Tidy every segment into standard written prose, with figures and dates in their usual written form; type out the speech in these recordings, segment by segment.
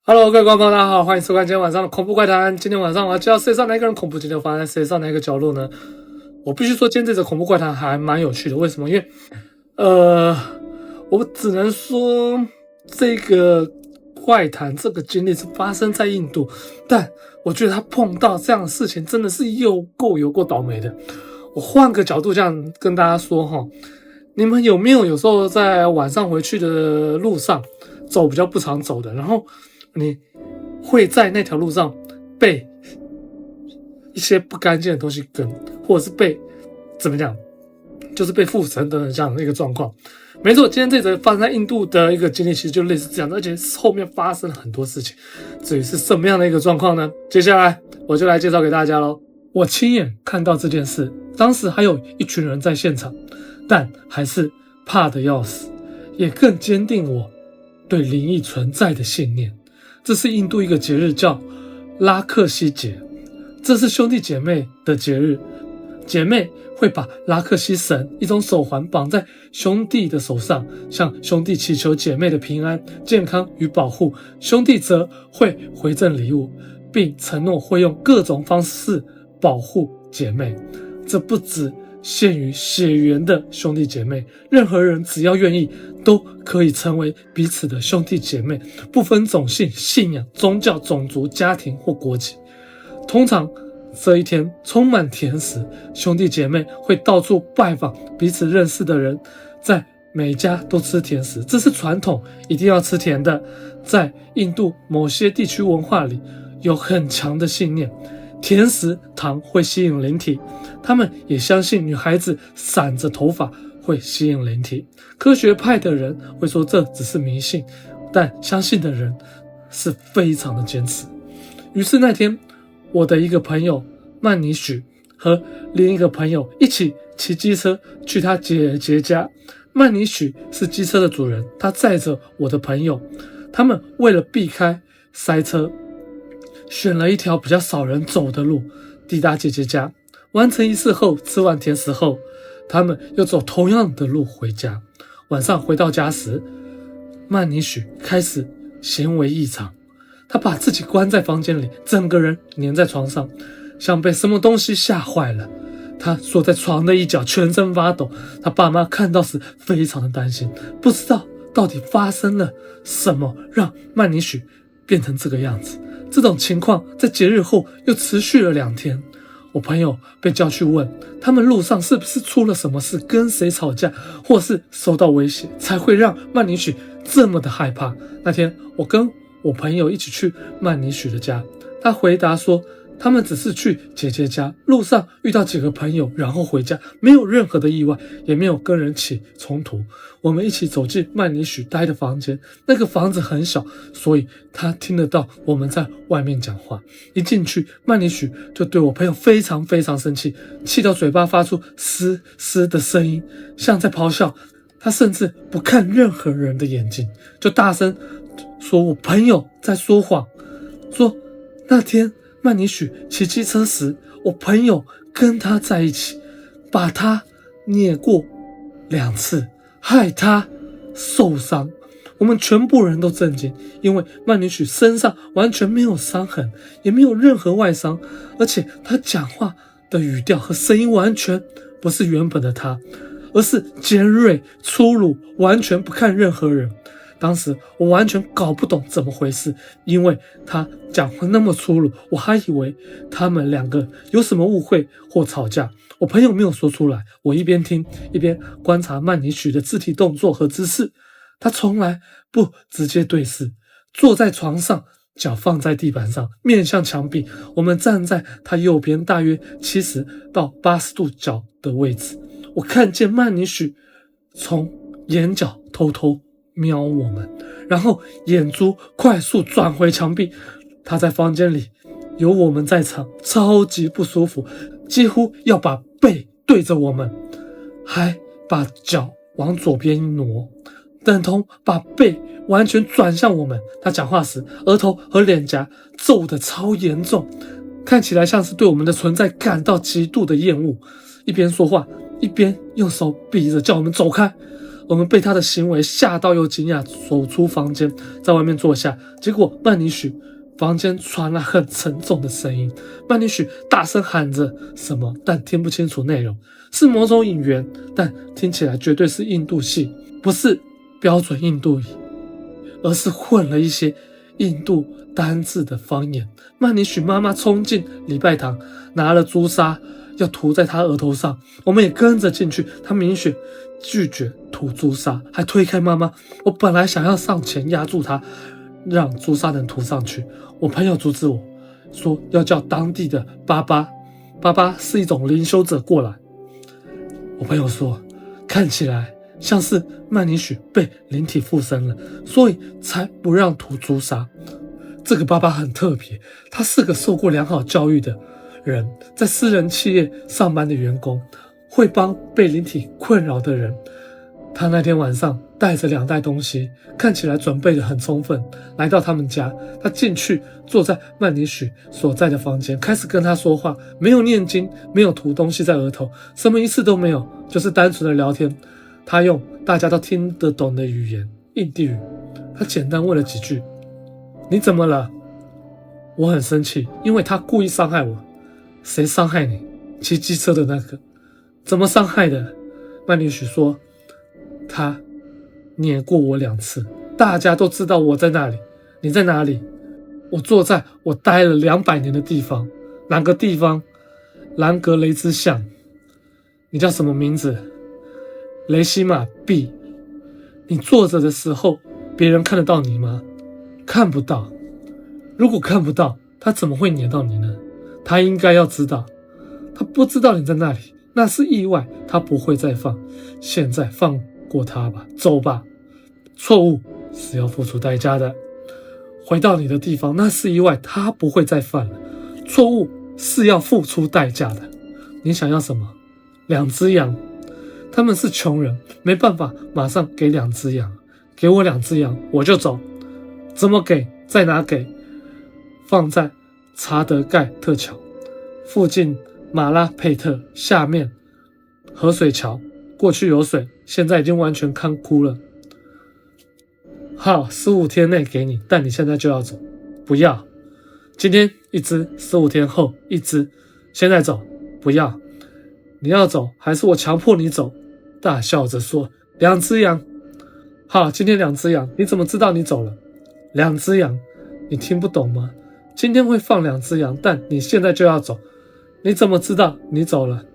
Hello， 各位观众大家好，欢迎收看今天晚上的恐怖怪谈。今天晚上我要介绍世界上哪一个人恐怖，今天发生在世界上哪一个角落呢？我必须说，今天这则恐怖怪谈还蛮有趣的。为什么？因为，我只能说这个怪谈这个经历是发生在印度，但我觉得他碰到这样的事情真的是有够倒霉的。我换个角度这样跟大家说哈，你们有没有时候在晚上回去的路上走比较不常走的，然后你会在那条路上被一些不干净的东西跟，或者是被怎么讲，就是被附身等等这样的一个状况。没错，今天这则发生在印度的一个经历其实就类似这样，而且后面发生了很多事情。至于是什么样的一个状况呢？接下来我就来介绍给大家咯。我亲眼看到这件事，当时还有一群人在现场，但还是怕得要死，也更坚定我对灵异存在的信念。这是印度一个节日叫拉克西节，这是兄弟姐妹的节日。姐妹会把拉克西绳一种手环绑在兄弟的手上，向兄弟祈求姐妹的平安、健康与保护。兄弟则会回赠礼物，并承诺会用各种方式保护姐妹。这不只限于血缘的兄弟姐妹，任何人只要愿意都可以成为彼此的兄弟姐妹，不分种姓、信仰、宗教、种族、家庭或国籍。通常这一天充满甜食，兄弟姐妹会到处拜访彼此认识的人，在每家都吃甜食，这是传统，一定要吃甜的。在印度某些地区文化里有很强的信念，甜食糖会吸引灵体，他们也相信女孩子散着头发会吸引灵体。科学派的人会说这只是迷信，但相信的人是非常的坚持。于是那天，我的一个朋友曼尼许和另一个朋友一起骑机车去他姐姐家。曼尼许是机车的主人，他载着我的朋友，他们为了避开塞车，选了一条比较少人走的路，抵达姐姐家。完成仪式后，吃完甜食后，他们又走同样的路回家。晚上回到家时，曼尼许开始行为异常，他把自己关在房间里，整个人黏在床上，像被什么东西吓坏了。他缩在床的一角，全身发抖。他爸妈看到时非常的担心，不知道到底发生了什么让曼尼许变成这个样子。这种情况在节日后又持续了2天。我朋友被叫去问，他们路上是不是出了什么事，跟谁吵架，或是受到威胁，才会让曼尼许这么的害怕。那天我跟我朋友一起去曼尼许的家，他回答说他们只是去姐姐家，路上遇到几个朋友，然后回家，没有任何的意外，也没有跟人起冲突。我们一起走进曼尼许待的房间，那个房子很小，所以他听得到我们在外面讲话。一进去，曼尼许就对我朋友非常生气，气到嘴巴发出嘶嘶的声音，像在咆哮。他甚至不看任何人的眼睛，就大声说我朋友在说谎，说那天曼尼许骑机车时，我朋友跟他在一起，把他碾过2次，害他受伤。我们全部人都震惊，因为曼尼许身上完全没有伤痕，也没有任何外伤，而且他讲话的语调和声音完全不是原本的他，而是尖锐粗鲁，完全不看任何人。当时我完全搞不懂怎么回事，因为他讲话那么粗鲁，我还以为他们2个有什么误会或吵架。我朋友没有说出来，我一边听一边观察曼尼许的肢体动作和姿势。他从来不直接对视，坐在床上，脚放在地板上，面向墙壁。我们站在他右边大约70到80度角的位置。我看见曼尼许从眼角偷偷瞄我们，然后眼珠快速转回墙壁。他在房间里，有我们在场，超级不舒服，几乎要把背对着我们，还把脚往左边挪，等同把背完全转向我们。他讲话时，额头和脸颊皱得超严重，看起来像是对我们的存在感到极度的厌恶。一边说话，一边用手比着叫我们走开。我们被他的行为吓到又惊讶，走出房间，在外面坐下。结果曼尼许房间传来很沉重的声音，曼尼许大声喊着什么，但听不清楚内容，是某种语言，但听起来绝对是印度系，不是标准印度语，而是混了一些印度单字的方言。曼尼许妈妈冲进礼拜堂，拿了朱砂要涂在他额头上，我们也跟着进去。他明显拒绝涂朱砂，还推开妈妈。我本来想要上前压住他，让朱砂能涂上去，我朋友阻止我，说要叫当地的巴巴，巴巴是一种灵修者过来。我朋友说，看起来像是曼尼许被灵体附身了，所以才不让涂朱砂。这个巴巴很特别，他是个受过良好教育的人，在私人企业上班的员工，会帮被灵体困扰的人。他那天晚上带着2袋东西，看起来准备得很充分，来到他们家。他进去坐在曼尼许所在的房间，开始跟他说话，没有念经，没有涂东西在额头，什么仪式都没有，就是单纯的聊天。他用大家都听得懂的语言，印地语。他简单问了几句，你怎么了？我很生气，因为他故意伤害我。谁伤害你？骑机车的那个。怎么伤害的？曼尼许说，他碾过我2次，大家都知道我在那里。你在哪里？我坐在我待了200年的地方。哪个地方？兰格雷兹巷。你叫什么名字？雷西玛 B。 你坐着的时候别人看得到你吗？看不到。如果看不到，他怎么会撵到你呢？他应该要知道。他不知道你在那里，那是意外，他不会再放。现在放过他吧，走吧。错误是要付出代价的。回到你的地方，那是意外，他不会再犯了。错误是要付出代价的。你想要什么？2只羊。他们是穷人，没办法马上给2只羊。给我2只羊，我就走。怎么给？在哪给？放在查德盖特桥附近马拉佩特下面河水桥，过去有水，现在已经完全干枯了。好，15天内给你，但你现在就要走。不要。今天1只，15天后1只，现在走。不要。你要走还是我强迫你走？大笑着说，2只羊。好，今天2只羊。你怎么知道你走了？2只羊。你听不懂吗？今天会放2只羊，但你现在就要走。你怎么知道你走了？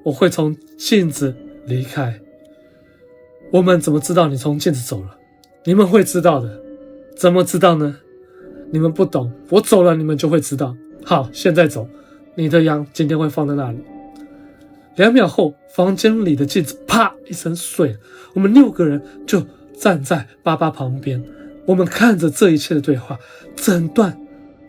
我会从镜子离开。我们怎么知道你从镜子走了？你们会知道的。怎么知道呢？你们不懂，我走了你们就会知道。好，现在走。你的羊今天会放在那里。2秒后，房间里的镜子啪一声碎了，我们6个人就站在巴巴旁边。我们看着这一切的对话，整段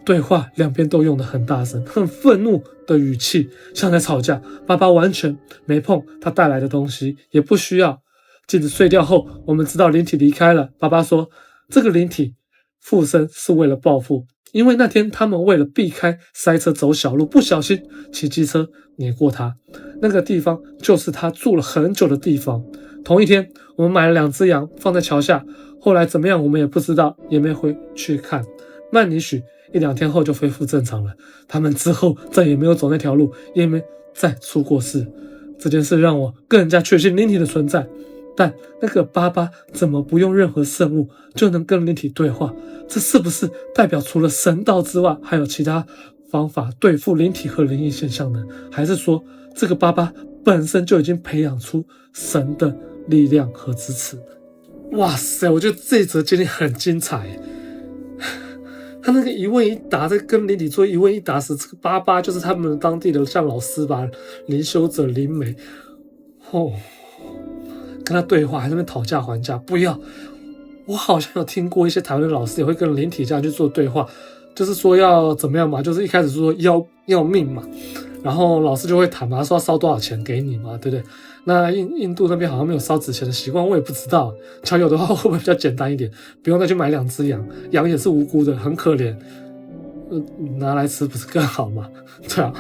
对话两边都用得很大声，很愤怒的语气，像在吵架。巴巴完全没碰他带来的东西，也不需要。镜子碎掉后，我们知道灵体离开了。巴巴说，这个灵体附身是为了报复，因为那天他们为了避开塞车走小路，不小心骑机车碾过他。那个地方就是他住了很久的地方。同一天，我们买了2只羊放在桥下，后来怎么样我们也不知道，也没回去看。曼尼许1-2天后就恢复正常了，他们之后再也没有走那条路，也没再出过事。这件事让我更加确信灵体的存在。但那个巴巴怎么不用任何圣物就能跟灵体对话？这是不是代表除了神道之外，还有其他方法对付灵体和灵异现象呢？还是说这个巴巴本身就已经培养出神的力量和支持？哇塞，我觉得这一则经历很精彩耶。他那个一问一答，在跟灵体做一问一答时，这个巴巴就是他们当地的像老师吧，灵修者灵媒跟他对话，还在那边讨价还价。不要，我好像有听过一些台湾的老师也会跟灵体这样去做对话，就是说要怎么样嘛，就是一开始说要命嘛，然后老师就会谈嘛，说要烧多少钱给你嘛，对不对？那印度那边好像没有烧纸钱的习惯，我也不知道。巧有的话会不会比较简单一点，不用再去买2只羊，羊也是无辜的，很可怜，拿来吃不是更好吗？对啊，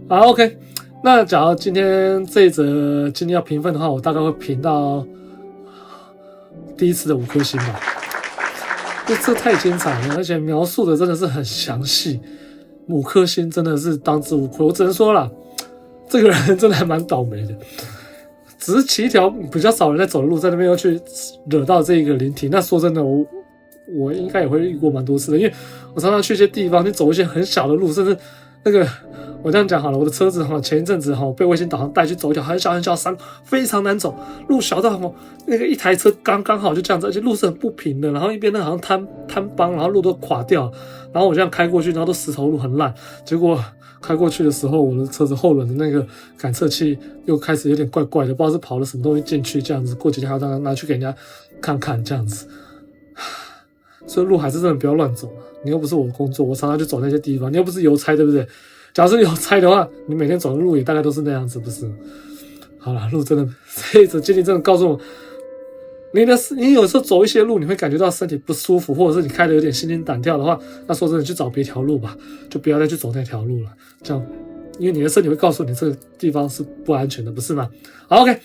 好 OK。那假如今天这一则经历要评分的话，我大概会评到第一次的5颗星吧。这太精彩了，而且描述的真的是很详细，5颗星真的是当之无愧。我只能说啦，这个人真的还蛮倒霉的，只是骑一条比较少人在走的路，在那边又去惹到这个灵体。那说真的，我应该也会遇过蛮多次的，因为我常常去一些地方，去走一些很小的路，甚至那个我这样讲好了，我的车子前一阵子被卫星导航带去走一条很小很小的山，非常难走，路小到那个一台车刚好就这样子，而且路是很不平的，然后一边好像坍帮，然后路都垮掉，然后我这样开过去，然后都石头路很烂，结果开过去的时候，我的车子后轮的那个感测器又开始有点怪怪的，不知道是跑了什么东西进去，这样子过几天还要拿去给人家看看这样子。所以路还是真的不要乱走了，你又不是我的工作，我常常去走那些地方，你又不是邮差，对不对？假如是邮差的话，你每天走的路也大概都是那样子，不是？好了，路真的，这一则经历真的告诉我，你有时候走一些路，你会感觉到身体不舒服，或者是你开的有点心惊胆跳的话，那说真的，去找别条路吧，就不要再去走那条路了。这样，因为你的身体会告诉你这个地方是不安全的，不是吗？好 ，OK，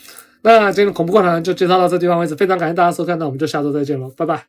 那今天的恐怖怪谈就介绍到这地方为止，非常感谢大家收看，那我们就下周再见喽，拜拜。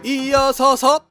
咿呀嚓嚓。